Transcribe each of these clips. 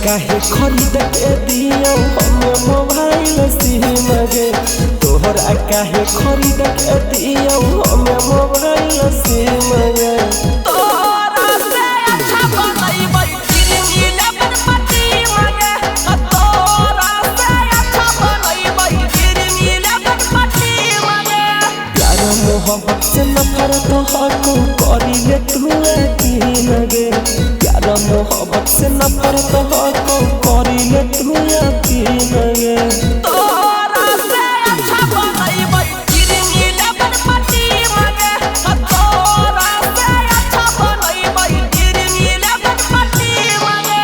काहे खरीद के दियो हमें मोबाइल सिम गे तोहरा काहे खरीद के दियो हमें मोबाइल सिम गे तोरा से अच्छा बनैबै गिरनी लेबर पट्टी मांगे तोरा से अच्छा बनैबै गिरनी लेबर पट्टी मांगे प्यार मोहब्बत से नफरत हको करिले तू यकीन गे प्यार मोहब्बत से नफरत हको करिले तू यकीन गे तोरा से अच्छा बनैबै गिरनी लेबर पट्टी मांगे तोरा से अच्छा बनैबै गिरनी लेबर पट्टी मांगे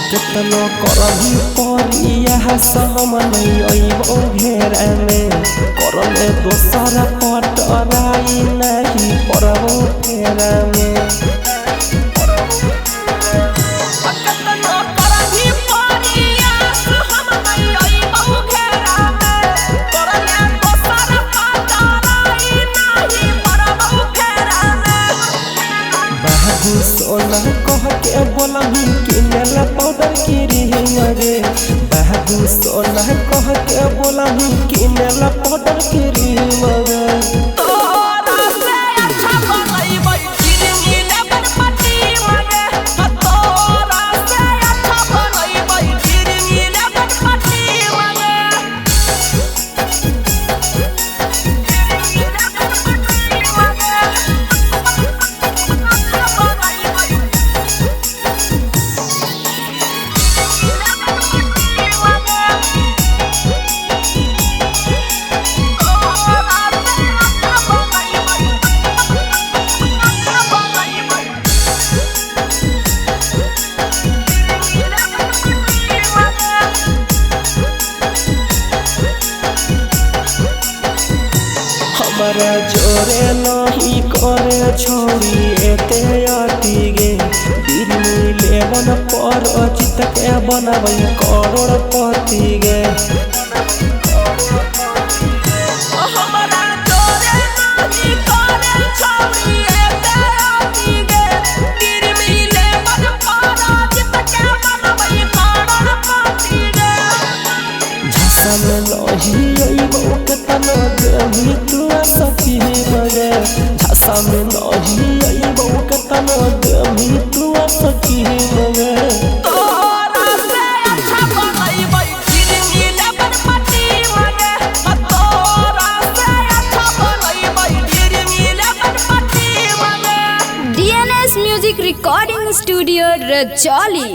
कितनो करही परिया सहम नहीं अइबो घेरा में करले दोसरा पटराई नहीं परबो फेरा में कितनो करही परिया हम नहीं अइबो घेरा में करले दोसरा पटराई नहीं परबो फेरा में बाबू सोना कह के बोलही किनेला पाउडर क्रीम गे बाबू सोना कह के बोलही किनेला पाउडर क्रीम गे तोरा से अच्छा बनैबै गिरनी लेबर पट्टी मांगे तोरा से अच्छा बनैबै गिरनी लेबर पट्टी मांगे हमारा जोरे नहीं करे छोड़ी एते अति गे दिल्ली लेवन पर अचित के बनबै करोड़पति गे हमरा तोरे नानी करे छौरी एते आती गे दिल्ली लेवन पर जित के बनबै करोड़पति गे झसा में नहीं अइबो केतना देवी तू सखी मगे झसा में नहीं अइबो केतना देवी तू सखी मगे तोरा से अच्छा बनैबै गिरनी लेबर पट्टी मांगे तोरा से अच्छा बनैबै गिरनी लेबर पट्टी मांगे DNS Music Recording Studio, Rajoli.